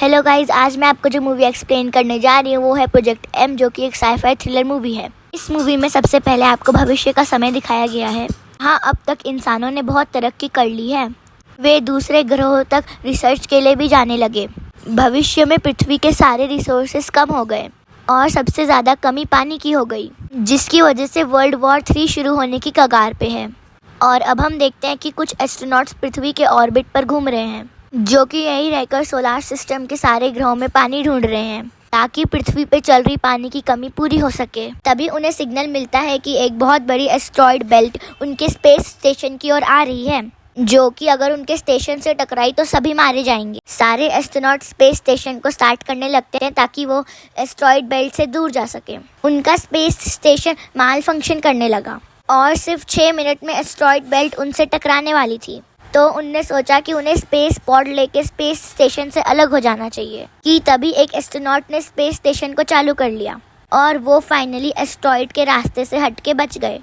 Hello guys, आज मैं आपको जो मूवी एक्सप्लेन करने जा रही हूँ वो है प्रोजेक्ट एम, जो कि एक साइफाई थ्रिलर मूवी है। इस मूवी में सबसे पहले आपको भविष्य का समय दिखाया गया है। हाँ, अब तक इंसानों ने बहुत तरक्की कर ली है। वे दूसरे ग्रहों तक रिसर्च के लिए भी जाने लगे। भविष्य में पृथ्वी के सारे रिसोर्सेस कम हो गए और सबसे ज़्यादा कमी पानी की हो गई, जिसकी वजह से वर्ल्ड वॉर 3 शुरू होने की कगार पे है। और अब हम देखते हैं कि कुछ एस्ट्रोनॉट्स पृथ्वी के ऑर्बिट पर घूम रहे हैं, जो कि यहीं रहकर सोलार सिस्टम के सारे ग्रहों में पानी ढूंढ रहे हैं ताकि पृथ्वी पे चल रही पानी की कमी पूरी हो सके। तभी उन्हें सिग्नल मिलता है कि एक बहुत बड़ी एस्ट्रॉयड बेल्ट उनके स्पेस स्टेशन की ओर आ रही है, जो कि अगर उनके स्टेशन से टकराई तो सभी मारे जाएंगे। सारे एस्ट्रोनॉट स्पेस स्टेशन को स्टार्ट करने लगते हैं ताकि वो एस्ट्रॉयड बेल्ट से दूर जा सके। उनका स्पेस स्टेशन माल फंक्शन करने लगा और सिर्फ 6 मिनट में एस्ट्रॉयड बेल्ट उनसे टकराने वाली थी। तो उनने सोचा कि उन्हें स्पेस पॉड लेके स्पेस स्टेशन से अलग हो जाना चाहिए। कि तभी एक एस्ट्रोनॉट ने स्पेस स्टेशन को चालू कर लिया और वो फाइनली एस्ट्रॉयड के रास्ते से हटके बच गए।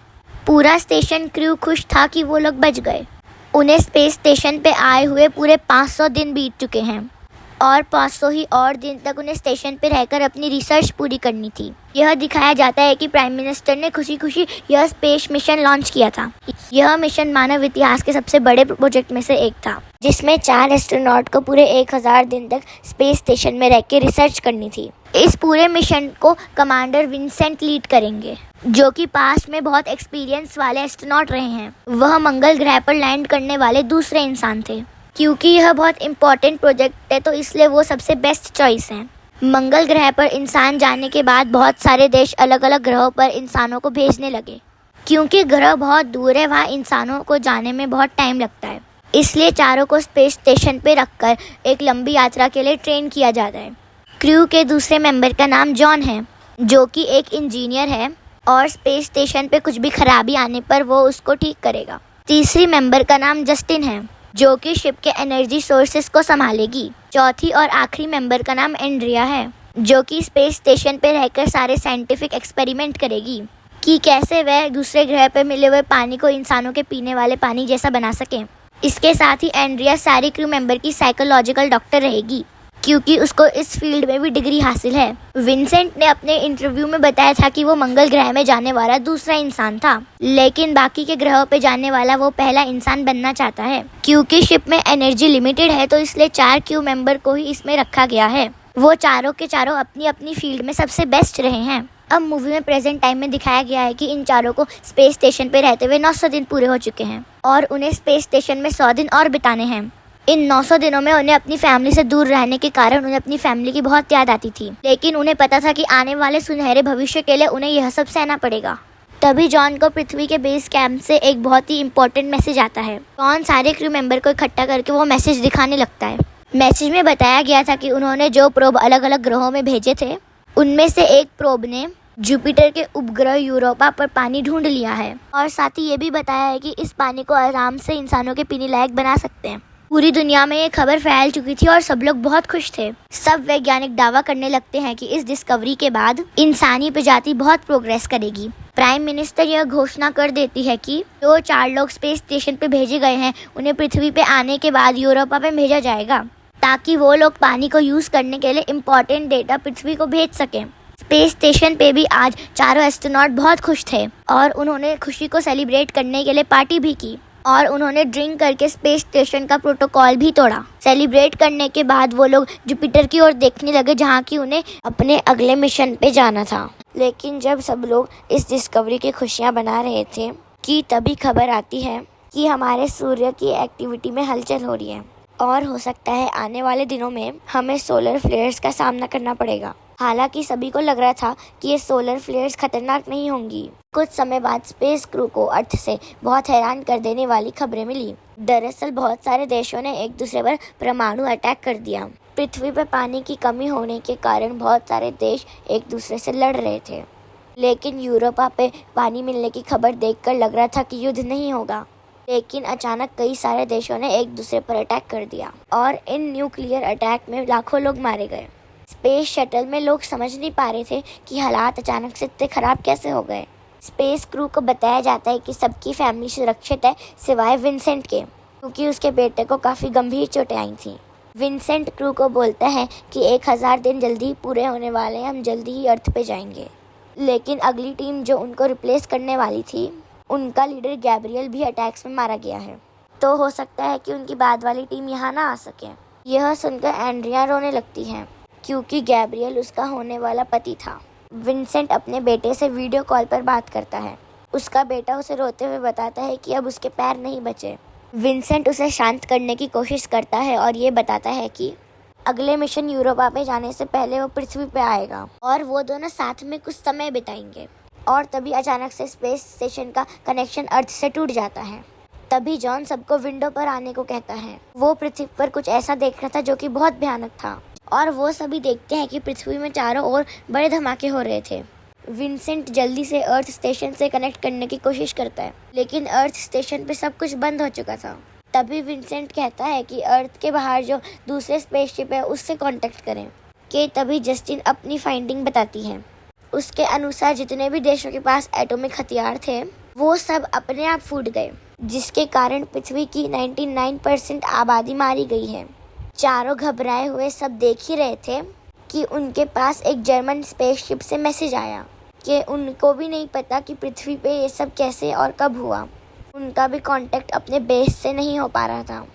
पूरा स्टेशन क्रू खुश था कि वो लोग बच गए। उन्हें स्पेस स्टेशन पे आए हुए पूरे 500 दिन बीत चुके हैं और 500 ही और दिन तक उन्हें स्टेशन पे रहकर अपनी रिसर्च पूरी करनी थी। यह दिखाया जाता है कि प्राइम मिनिस्टर ने खुशी खुशी यह स्पेस मिशन लॉन्च किया था। यह मिशन मानव इतिहास के सबसे बड़े प्रोजेक्ट में से एक था, जिसमें 4 एस्ट्रोनॉट को पूरे 1000 दिन तक स्पेस स्टेशन में रह के रिसर्च करनी थी। इस पूरे मिशन को कमांडर विंसेंट लीड करेंगे, जो कि पास्ट में बहुत एक्सपीरियंस वाले एस्ट्रोनॉट रहे हैं। वह मंगल ग्रह पर लैंड करने वाले दूसरे इंसान थे। क्योंकि यह बहुत इम्पोर्टेंट प्रोजेक्ट है तो इसलिए वो सबसे बेस्ट चॉइस हैं। मंगल ग्रह पर इंसान जाने के बाद बहुत सारे देश अलग अलग ग्रहों पर इंसानों को भेजने लगे। क्योंकि ग्रह बहुत दूर है, वहाँ इंसानों को जाने में बहुत टाइम लगता है, इसलिए चारों को स्पेस स्टेशन पे रखकर एक लंबी यात्रा के लिए ट्रेन किया जाता है। क्रू के दूसरे मेंबर का नाम जॉन है, जो कि एक इंजीनियर है और स्पेस स्टेशन पे कुछ भी खराबी आने पर वो उसको ठीक करेगा। तीसरी मेंबर का नाम जस्टिन है, जो कि शिप के एनर्जी सोर्सेस को संभालेगी। चौथी और आखिरी मेंबर का नाम एंड्रिया है, जो कि स्पेस स्टेशन पे रहकर सारे साइंटिफिक एक्सपेरिमेंट करेगी कि कैसे वह दूसरे ग्रह पे मिले हुए पानी को इंसानों के पीने वाले पानी जैसा बना सके। इसके साथ ही एंड्रिया सारी क्रू मेंबर की साइकोलॉजिकल डॉक्टर रहेगी, क्योंकि उसको इस फील्ड में भी डिग्री हासिल है। विंसेंट ने अपने इंटरव्यू में बताया था कि वो मंगल ग्रह में जाने वाला दूसरा इंसान था, लेकिन बाकी के ग्रहों पे जाने वाला वो पहला इंसान बनना चाहता है। क्योंकि शिप में एनर्जी लिमिटेड है तो इसलिए 4 क्रू मेंबर को ही इसमें रखा गया है। वो चारों के चारों अपनी अपनी फील्ड में सबसे बेस्ट रहे हैं। अब मूवी में प्रेजेंट टाइम में दिखाया गया है कि इन चारों को स्पेस स्टेशन पे रहते हुए 900 दिन पूरे हो चुके हैं और उन्हें स्पेस स्टेशन में 100 दिन और बिताने हैं। इन 900 दिनों में उन्हें अपनी फैमिली से दूर रहने के कारण उन्हें अपनी फैमिली की बहुत याद आती थी, लेकिन उन्हें पता था कि आने वाले सुनहरे भविष्य के लिए उन्हें यह सब सहना पड़ेगा। तभी जॉन को पृथ्वी के बेस कैंप से एक बहुत ही इंपॉर्टेंट मैसेज आता है। जॉन सारे क्रू मेंबर को इकट्ठा करके वो मैसेज दिखाने लगता है। मैसेज में बताया गया था कि उन्होंने जो प्रोब अलग अलग ग्रहों में भेजे थे, उनमें से एक प्रोब ने जुपिटर के उपग्रह यूरोपा पर पानी ढूंढ लिया है और साथ ही ये भी बताया है कि इस पानी को आराम से इंसानों के पीने लायक बना सकते हैं। पूरी दुनिया में ये खबर फैल चुकी थी और सब लोग बहुत खुश थे। सब वैज्ञानिक दावा करने लगते हैं कि इस डिस्कवरी के बाद इंसानी प्रजाति बहुत प्रोग्रेस करेगी। प्राइम मिनिस्टर यह घोषणा कर देती है कि जो 4 लोग स्पेस स्टेशन पे भेजे गए हैं उन्हें पृथ्वी पे आने के बाद यूरोपा पे भेजा जाएगा, ताकि वो लोग पानी को यूज करने के लिए इम्पोर्टेंट डेटा पृथ्वी को भेज सकें। स्पेस स्टेशन पे भी आज चारों एस्ट्रोनॉट बहुत खुश थे और उन्होंने खुशी को सेलिब्रेट करने के लिए पार्टी भी की और उन्होंने ड्रिंक करके स्पेस स्टेशन का प्रोटोकॉल भी तोड़ा। सेलिब्रेट करने के बाद वो लोग जुपिटर की ओर देखने लगे, जहाँ की उन्हें अपने अगले मिशन पे जाना था। लेकिन जब सब लोग इस डिस्कवरी की खुशियाँ मना रहे थे कि तभी खबर आती है कि हमारे सूर्य की एक्टिविटी में हलचल हो रही है और हो सकता है आने वाले दिनों में हमें सोलर फ्लेयर्स का सामना करना पड़ेगा। हालांकि सभी को लग रहा था कि ये सोलर फ्लेयर्स खतरनाक नहीं होंगी। कुछ समय बाद स्पेस क्रू को अर्थ से बहुत हैरान कर देने वाली खबरें मिली। दरअसल बहुत सारे देशों ने एक दूसरे पर परमाणु अटैक कर दिया। पृथ्वी पर पानी की कमी होने के कारण बहुत सारे देश एक दूसरे से लड़ रहे थे, लेकिन यूरोपा पे पानी मिलने की खबर देखकर लग रहा था कि युद्ध नहीं होगा। लेकिन अचानक कई सारे देशों ने एक दूसरे पर अटैक कर दिया और इन न्यूक्लियर अटैक में लाखों लोग मारे गए। स्पेस शटल में लोग समझ नहीं पा रहे थे कि हालात अचानक से इतने खराब कैसे हो गए। स्पेस क्रू को बताया जाता है कि सबकी फैमिली सुरक्षित है सिवाय विंसेंट के, क्योंकि उसके बेटे को काफ़ी गंभीर चोटें आई थी। विंसेंट क्रू को बोलता है कि 1000 दिन जल्दी पूरे होने वाले हैं, हम जल्दी ही अर्थ पे जाएंगे। लेकिन अगली टीम जो उनको रिप्लेस करने वाली थी, उनका लीडर गैब्रियल भी अटैक्स में मारा गया है। तो हो सकता है कि उनकी बाद वाली टीम यहाँ ना आ सके। यह सुनकर एंड्रिया रोने लगती है क्योंकि गैब्रियल उसका होने वाला पति था। विंसेंट अपने बेटे से वीडियो कॉल पर बात करता है। उसका बेटा उसे रोते हुए बताता है कि अब उसके पैर नहीं बचे। विंसेंट उसे शांत करने की कोशिश करता है और ये बताता है कि अगले मिशन यूरोपा पे जाने से पहले वो पृथ्वी पे आएगा और वो दोनों साथ में कुछ समय बिताएंगे। और तभी अचानक से स्पेस स्टेशन का कनेक्शन अर्थ से टूट जाता है। तभी जॉन सबको विंडो पर आने को कहता है। वो पृथ्वी पर कुछ ऐसा देख रहा था जो कि बहुत भयानक था और वो सभी देखते हैं कि पृथ्वी में चारों ओर बड़े धमाके हो रहे थे। विंसेंट जल्दी से अर्थ स्टेशन से कनेक्ट करने की कोशिश करता है, लेकिन अर्थ स्टेशन पे सब कुछ बंद हो चुका था। तभी विंसेंट कहता है कि अर्थ के बाहर जो दूसरे स्पेसशिप है उससे कांटेक्ट करें। कि तभी जस्टिन अपनी फाइंडिंग बताती है। उसके अनुसार जितने भी देशों के पास एटॉमिक हथियार थे वो सब अपने आप फूट गए, जिसके कारण पृथ्वी की 99% आबादी मारी गई है। चारों घबराए हुए सब देख ही रहे थे कि उनके पास एक जर्मन स्पेसशिप से मैसेज आया कि उनको भी नहीं पता कि पृथ्वी पे ये सब कैसे और कब हुआ। उनका भी कांटेक्ट अपने बेस से नहीं हो पा रहा था।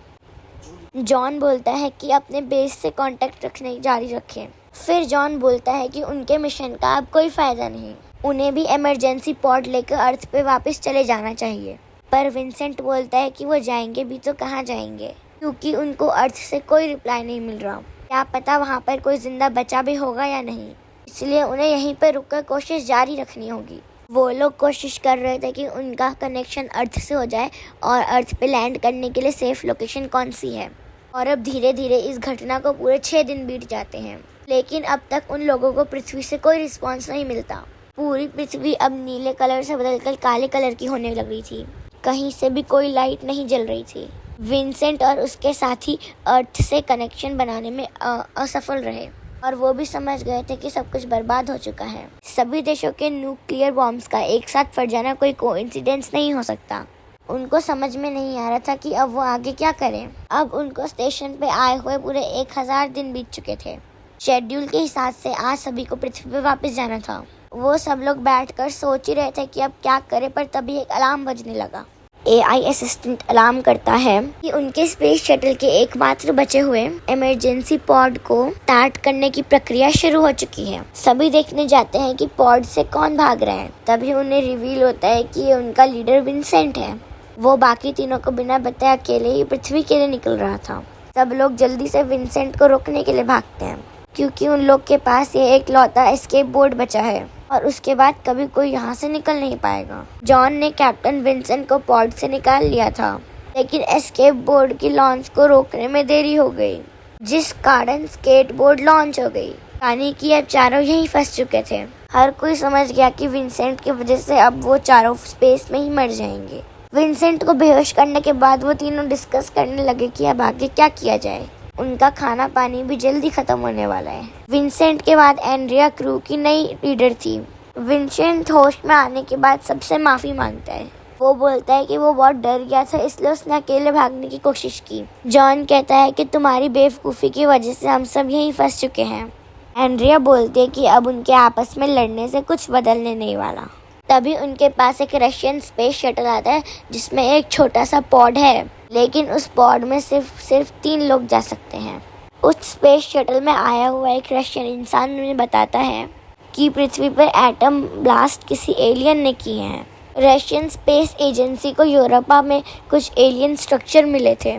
जॉन बोलता है कि अपने बेस से कांटेक्ट रखने जारी रखें। फिर जॉन बोलता है कि उनके मिशन का अब कोई फ़ायदा नहीं, उन्हें भी इमरजेंसी पॉड लेकर अर्थ पे वापस चले जाना चाहिए। पर विंसेंट बोलता है कि वो जाएंगे भी तो कहाँ जाएंगे, क्योंकि उनको अर्थ से कोई रिप्लाई नहीं मिल रहा। क्या पता वहाँ पर कोई जिंदा बचा भी होगा या नहीं, इसलिए उन्हें यहीं पर रुककर कोशिश जारी रखनी होगी। वो लोग कोशिश कर रहे थे कि उनका कनेक्शन अर्थ से हो जाए और अर्थ पे लैंड करने के लिए सेफ लोकेशन कौन सी है। और अब धीरे धीरे इस घटना को पूरे 6 दिन बीत जाते हैं, लेकिन अब तक उन लोगों को पृथ्वी से कोई रिस्पॉन्स नहीं मिलता। पूरी पृथ्वी अब नीले कलर से बदलकर काले कलर की होने लग रही थी। कहीं से भी कोई लाइट नहीं जल रही थी। विंसेंट और उसके साथी अर्थ से कनेक्शन बनाने में असफल रहे और वो भी समझ गए थे कि सब कुछ बर्बाद हो चुका है। सभी देशों के न्यूक्लियर बॉम्ब्स का एक साथ फट जाना कोई कोइंसिडेंस नहीं हो सकता। उनको समझ में नहीं आ रहा था कि अब वो आगे क्या करें। अब उनको स्टेशन पे आए हुए पूरे 1000 दिन बीत चुके थे। शेड्यूल के हिसाब से आज सभी को पृथ्वी पे वापस जाना था। वो सब लोग बैठकर सोच ही रहे थे कि अब क्या करें, पर तभी एक अलार्म बजने लगा। AI असिस्टेंट अलार्म करता है कि उनके स्पेस शटल के एकमात्र बचे हुए इमरजेंसी पॉड को स्टार्ट करने की प्रक्रिया शुरू हो चुकी है। सभी देखने जाते हैं कि पॉड से कौन भाग रहा है। तभी उन्हें रिवील होता है कि ये उनका लीडर विंसेंट है। वो बाकी तीनों को बिना बताए अकेले ही पृथ्वी के लिए निकल रहा था। सब लोग जल्दी से विंसेंट को रोकने के लिए भागते हैं, क्योंकि उन लोग के पास ये एक लौता एस्केप बोर्ड बचा है और उसके बाद कभी कोई यहाँ से निकल नहीं पाएगा। जॉन ने कैप्टन विंसेंट को पॉड से निकाल लिया था, लेकिन एस्केप बोर्ड की लॉन्च को रोकने में देरी हो गई, जिस कारण स्केट बोर्ड लॉन्च हो गई। यानी कि अब चारों यहीं फंस चुके थे। हर कोई समझ गया कि विंसेंट की वजह से अब वो चारों स्पेस में ही मर जाएंगे। विंसेंट को बेहोश करने के बाद वो तीनों डिस्कस करने लगे कि अब आगे क्या किया जाए। उनका खाना पानी भी जल्दी खत्म होने वाला है। विंसेंट के बाद एंड्रिया क्रू की नई लीडर थी। विंसेंट होश में आने के बाद सबसे माफी मांगता है। वो बोलता है कि वो बहुत डर गया था, इसलिए उसने अकेले भागने की कोशिश की। जॉन कहता है कि तुम्हारी बेवकूफ़ी की वजह से हम सब यहीं फंस चुके हैं। एंड्रिया बोलती है कि अब उनके आपस में लड़ने से कुछ बदलने नहीं वाला। तभी उनके पास एक रशियन स्पेस शटल आता है जिसमें एक छोटा सा पॉड है, लेकिन उस पॉड में सिर्फ 3 लोग जा सकते हैं। उस स्पेस शटल में आया हुआ एक रशियन इंसान उन्हें बताता है कि पृथ्वी पर एटम ब्लास्ट किसी एलियन ने किए हैं। रशियन स्पेस एजेंसी को यूरोपा में कुछ एलियन स्ट्रक्चर मिले थे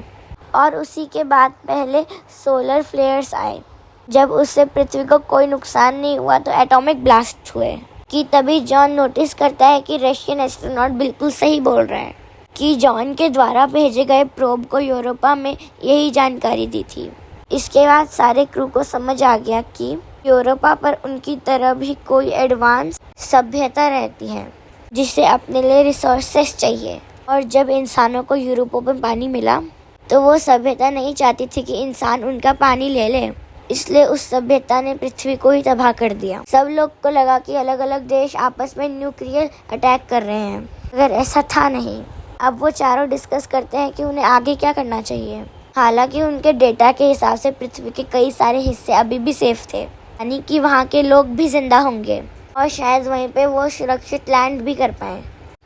और उसी के बाद पहले सोलर फ्लेयर्स आए। जब उससे पृथ्वी को कोई नुकसान नहीं हुआ तो एटॉमिक ब्लास्ट हुए। कि तभी जॉन नोटिस करता है कि रशियन एस्ट्रोनॉट बिल्कुल सही बोल रहा है कि जॉन के द्वारा भेजे गए प्रोब को यूरोपा में यही जानकारी दी थी। इसके बाद सारे क्रू को समझ आ गया कि यूरोपा पर उनकी तरह भी कोई एडवांस सभ्यता रहती है जिसे अपने लिए रिसोर्सेस चाहिए। और जब इंसानों को यूरोपा में पानी मिला तो वो सभ्यता नहीं चाहती थी कि इंसान उनका पानी ले ले, इसलिए उस सभ्यता ने पृथ्वी को ही तबाह कर दिया। सब लोग को लगा कि अलग अलग देश आपस में न्यूक्लियर अटैक कर रहे हैं, मगर ऐसा था नहीं। अब वो चारों डिस्कस करते हैं कि उन्हें आगे क्या करना चाहिए। हालांकि उनके डेटा के हिसाब से पृथ्वी के कई सारे हिस्से अभी भी सेफ थे, यानी कि वहाँ के लोग भी जिंदा होंगे और शायद वहीं पे वो सुरक्षित लैंड भी कर पाए।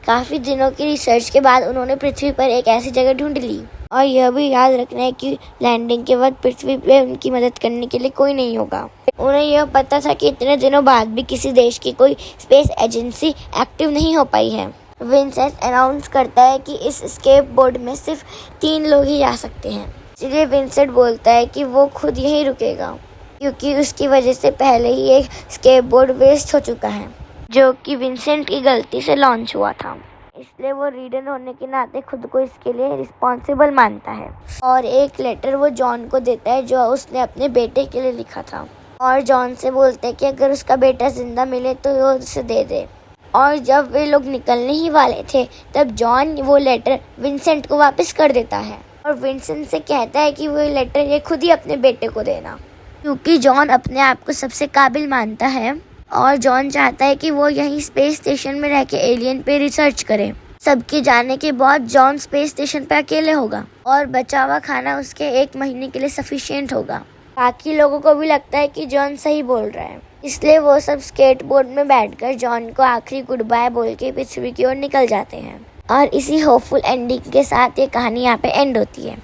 काफ़ी दिनों की रिसर्च के बाद उन्होंने पृथ्वी पर एक ऐसी जगह ढूंढ ली, और यह भी याद रखना है कि लैंडिंग के बाद पृथ्वी पे उनकी मदद करने के लिए कोई नहीं होगा। उन्हें यह पता था कि इतने दिनों बाद भी किसी देश की कोई स्पेस एजेंसी एक्टिव नहीं हो पाई है। विंसेंट अनाउंस करता है कि इस स्केप बोर्ड में सिर्फ 3 लोग ही जा सकते हैं। इसलिए विंसेंट बोलता है कि वो खुद यहीं रुकेगा, क्योंकि उसकी वजह से पहले ही एक स्केप बोर्ड वेस्ट हो चुका है, जो कि विंसेंट की गलती से लॉन्च हुआ था। इसलिए वो रीडर होने के नाते खुद को इसके लिए रिस्पॉन्सिबल मानता है और एक लेटर वो जॉन को देता है जो उसने अपने बेटे के लिए लिखा था, और जॉन से बोलता है कि अगर उसका बेटा जिंदा मिले तो वो उसे दे दे। और जब वे लोग निकलने ही वाले थे तब जॉन वो लेटर विंसेंट को वापस कर देता है और विंसेंट से कहता है कि वो लेटर ये खुद ही अपने बेटे को देना, क्योंकि जॉन अपने आप को सबसे काबिल मानता है और जॉन चाहता है कि वो यहीं स्पेस स्टेशन में रह के एलियन पे रिसर्च करे। सबके जाने के बाद जॉन स्पेस स्टेशन पे अकेले होगा और बचा हुआ खाना उसके 1 महीने के लिए सफिशिएंट होगा। बाकी लोगों को भी लगता है कि जॉन सही बोल रहा है, इसलिए वो सब स्केटबोर्ड में बैठकर जॉन को आखिरी गुड बाय बोल के पृथ्वी की ओर निकल जाते हैं। और इसी होपफुल एंडिंग के साथ ये कहानी यहाँ पे एंड होती है।